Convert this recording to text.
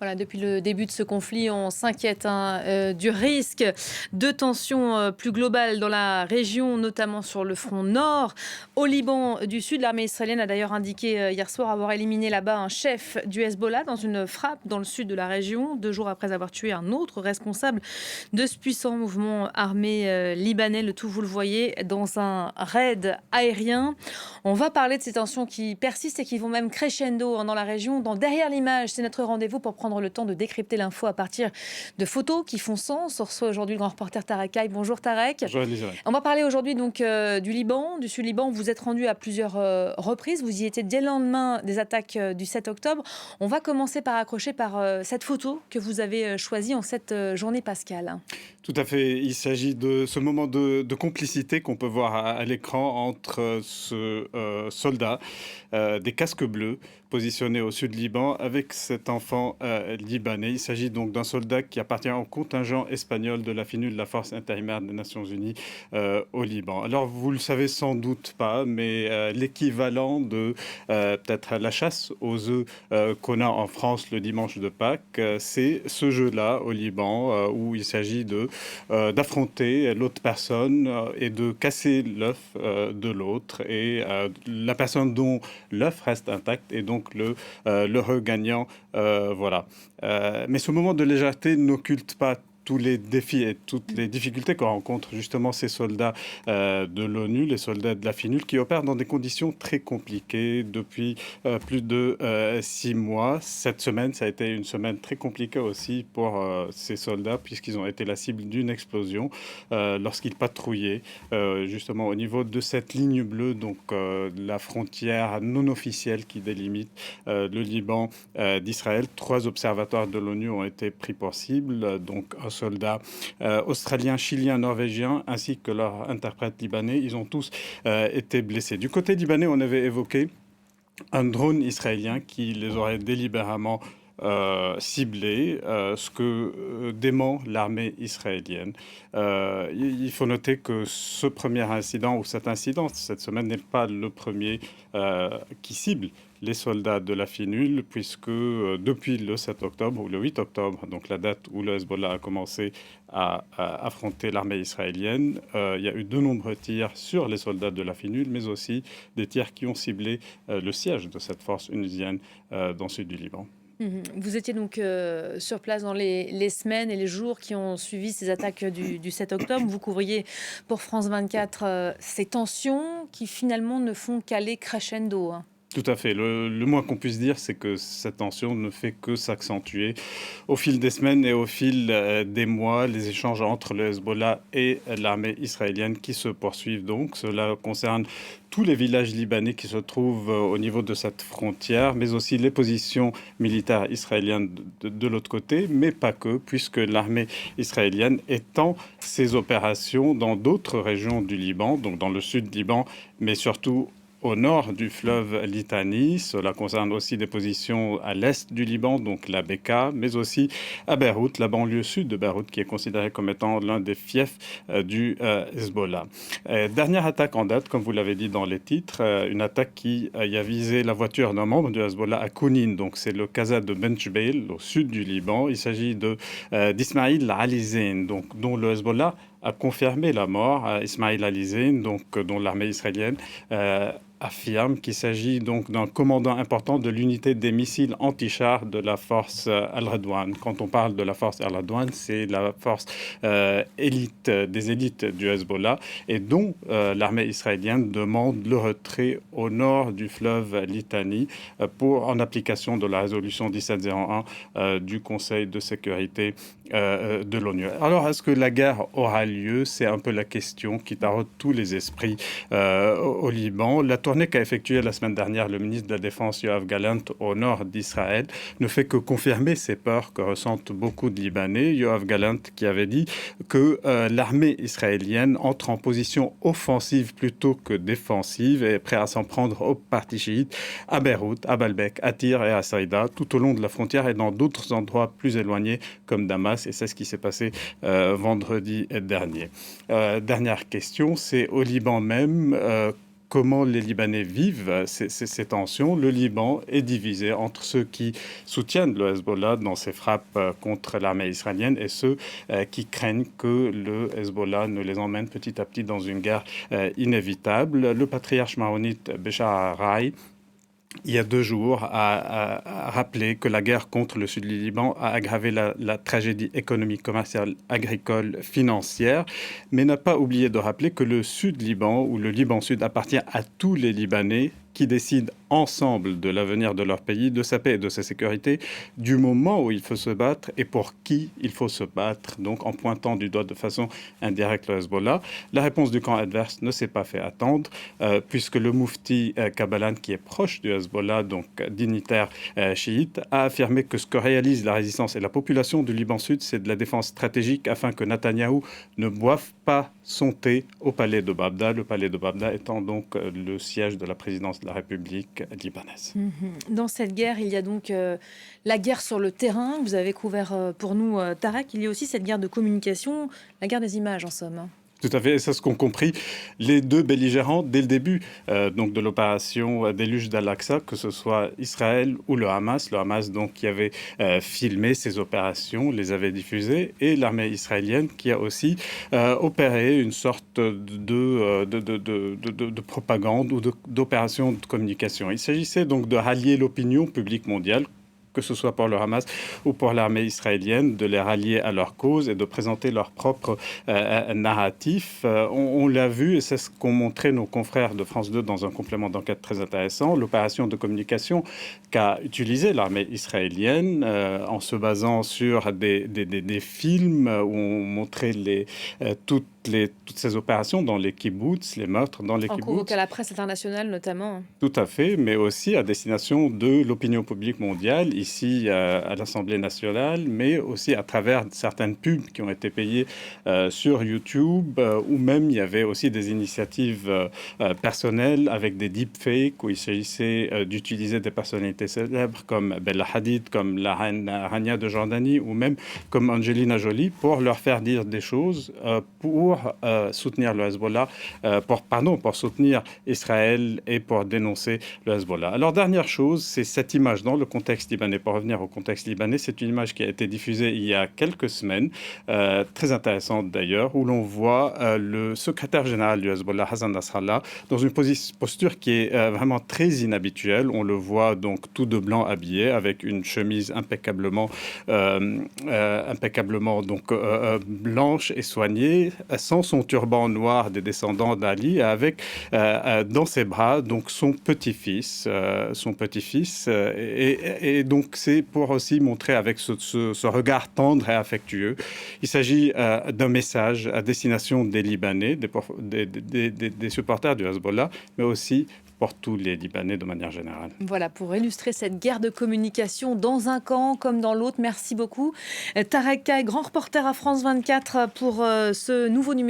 Voilà, depuis le début de ce conflit, on s'inquiète du risque de tensions plus globales dans la région, notamment sur le front nord. Au Liban du Sud, l'armée israélienne a d'ailleurs indiqué hier soir avoir éliminé là-bas un chef du Hezbollah dans une frappe dans le sud de la région, 2 jours après avoir tué un autre responsable de ce puissant mouvement armé libanais. Le tout, vous le voyez, dans un raid aérien. On va parler de ces tensions qui persistent et qui vont même crescendo dans la région. Derrière l'image, c'est notre rendez-vous pour prendre le temps de décrypter l'info à partir de photos qui font sens. On reçoit aujourd'hui le grand reporter Tarek Aï. Bonjour Tarek. Bonjour Elisabeth. On va parler aujourd'hui donc du Liban, du Sud-Liban. Vous êtes rendu à plusieurs reprises. Vous y étiez dès le lendemain des attaques du 7 octobre. On va commencer par accrocher par cette photo que vous avez choisie en cette journée pascale. Tout à fait. Il s'agit de ce moment de complicité qu'on peut voir à l'écran entre ce soldat des casques bleus positionné au sud Liban avec cet enfant libanais. Il s'agit donc d'un soldat qui appartient au contingent espagnol de la FINUL, la Force intérimaire des Nations Unies au Liban. Alors, vous le savez sans doute pas, mais l'équivalent de peut-être la chasse aux œufs qu'on a en France le dimanche de Pâques, c'est ce jeu-là au Liban où il s'agit d'affronter l'autre personne et de casser l'œuf de l'autre. Et la personne dont l'œuf reste intact et donc le regagnant. Voilà. Mais ce moment de légèreté n'occulte pas tous les défis et toutes les difficultés qu'on rencontre justement ces soldats de l'ONU, les soldats de la FINUL, qui opèrent dans des conditions très compliquées depuis plus de 6 mois. Cette semaine, ça a été une semaine très compliquée aussi pour ces soldats, puisqu'ils ont été la cible d'une explosion lorsqu'ils patrouillaient justement au niveau de cette ligne bleue, donc la frontière non officielle qui délimite le Liban d'Israël. 3 observatoires de l'ONU ont été pris pour cible, donc un soldat australien, chilien, norvégien, ainsi que leur interprète libanais. Ils ont tous été blessés. Du côté libanais, on avait évoqué un drone israélien qui les aurait délibérément ciblés, ce que dément l'armée israélienne. Il faut noter que ce premier incident, ou cet incident, cette semaine, n'est pas le premier qui cible les soldats de la FINUL, puisque depuis le 7 octobre ou le 8 octobre, donc la date où le Hezbollah a commencé à affronter l'armée israélienne, il y a eu de nombreux tirs sur les soldats de la FINUL, mais aussi des tirs qui ont ciblé le siège de cette force onusienne dans le sud du Liban. Vous étiez donc sur place dans les semaines et les jours qui ont suivi ces attaques du 7 octobre. Vous couvriez pour France 24 ces tensions qui finalement ne font qu'aller crescendo. Tout à fait. Le moins qu'on puisse dire, c'est que cette tension ne fait que s'accentuer au fil des semaines et au fil des mois. Les échanges entre le Hezbollah et l'armée israélienne qui se poursuivent donc. Cela concerne tous les villages libanais qui se trouvent au niveau de cette frontière, mais aussi les positions militaires israéliennes de l'autre côté, mais pas que, puisque l'armée israélienne étend ses opérations dans d'autres régions du Liban, donc dans le sud Liban, mais surtout au nord du fleuve Litani. Cela concerne aussi des positions à l'est du Liban, donc la Beka, mais aussi à Beyrouth, la banlieue sud de Beyrouth, qui est considérée comme étant l'un des fiefs du Hezbollah. Dernière attaque en date, comme vous l'avez dit dans les titres, une attaque qui a visé la voiture d'un membre du Hezbollah à Kounin, donc c'est le Kaza de Benchbeil, au sud du Liban. Il s'agit d'Ismail Ali-Zein, donc dont le Hezbollah a confirmé la mort à Ismail Ali-Zein, donc dont l'armée israélienne affirme qu'il s'agit donc d'un commandant important de l'unité des missiles anti-chars de la force Al-Radwan. Quand on parle de la force Al-Radwan, c'est la force élite des élites du Hezbollah et dont l'armée israélienne demande le retrait au nord du fleuve Litani en application de la résolution 1701 du Conseil de sécurité de l'ONU. Alors, est-ce que la guerre aura lieu? C'est un peu la question qui taraude tous les esprits au Liban. La tournée qu'a effectuée la semaine dernière le ministre de la Défense Yoav Gallant au nord d'Israël ne fait que confirmer ces peurs que ressentent beaucoup de Libanais. Yoav Gallant qui avait dit que l'armée israélienne entre en position offensive plutôt que défensive et est prêt à s'en prendre aux partis chiites à Beyrouth, à Baalbek, à Tyr et à Saïda, tout au long de la frontière et dans d'autres endroits plus éloignés comme Damas. Et c'est ce qui s'est passé vendredi dernier. Dernière question, c'est au Liban même, comment les Libanais vivent ces tensions. Le Liban est divisé entre ceux qui soutiennent le Hezbollah dans ses frappes contre l'armée israélienne et ceux qui craignent que le Hezbollah ne les emmène petit à petit dans une guerre inévitable. Le patriarche maronite Béchar Rai, il y a 2 jours, a rappelé que la guerre contre le sud du Liban a aggravé la tragédie économique, commerciale, agricole, financière, mais n'a pas oublié de rappeler que le sud Liban, ou le Liban sud, appartient à tous les Libanais qui décident ensemble de l'avenir de leur pays, de sa paix et de sa sécurité, du moment où il faut se battre et pour qui il faut se battre, donc en pointant du doigt de façon indirecte le Hezbollah. La réponse du camp adverse ne s'est pas fait attendre, puisque le moufti Kabalan, qui est proche du Hezbollah, donc dignitaire chiite, a affirmé que ce que réalise la résistance et la population du Liban Sud, c'est de la défense stratégique afin que Netanyahou ne boive pas son thé au palais de Babda, le palais de Babda étant donc le siège de la présidence de la République libanaise. Dans cette guerre, il y a donc la guerre sur le terrain. Vous avez couvert pour nous, Tarek. Il y a aussi cette guerre de communication, la guerre des images en somme. Tout à fait, et c'est ce qu'ont compris les 2 belligérants dès le début donc de l'opération Déluge d'Al-Aqsa, que ce soit Israël ou le Hamas. Le Hamas donc, qui avait filmé ces opérations, les avait diffusées, et l'armée israélienne qui a aussi opéré une sorte de propagande ou d'opération de communication. Il s'agissait donc de rallier l'opinion publique mondiale, que ce soit pour le Hamas ou pour l'armée israélienne, de les rallier à leur cause et de présenter leur propre narratif. On l'a vu, et c'est ce qu'ont montré nos confrères de France 2 dans un complément d'enquête très intéressant, l'opération de communication qu'a utilisée l'armée israélienne en se basant sur des films où on montrait toutes ces opérations dans les kibbutz, les meurtres dans les kibbutz. En convoquant à la presse internationale notamment. Tout à fait, mais aussi à destination de l'opinion publique mondiale, ici à l'Assemblée nationale, mais aussi à travers certaines pubs qui ont été payées sur YouTube, ou même il y avait aussi des initiatives personnelles avec des deepfakes où il s'agissait d'utiliser des personnalités célèbres comme Bella Hadid, comme la reine Rania de Jordanie, ou même comme Angelina Jolie, pour leur faire dire des choses pour soutenir le Hezbollah, pour soutenir Israël et pour dénoncer le Hezbollah. Alors, dernière chose, c'est cette image dans le contexte libanais. Pour revenir au contexte libanais, c'est une image qui a été diffusée il y a quelques semaines, très intéressante d'ailleurs, où l'on voit le secrétaire général du Hezbollah, Hassan Nasrallah, dans une posture qui est vraiment très inhabituelle. On le voit donc tout de blanc habillé, avec une chemise impeccablement donc, blanche et soignée, sans son turban noir des descendants d'Ali, avec dans ses bras donc son petit-fils, et donc c'est pour aussi montrer avec ce regard tendre et affectueux. Il s'agit d'un message à destination des Libanais, des supporters du Hezbollah, mais aussi pour tous les Libanais de manière générale. Voilà, pour illustrer cette guerre de communication dans un camp comme dans l'autre. Merci beaucoup. Tarek Kaye, grand reporter à France 24 pour ce nouveau numéro.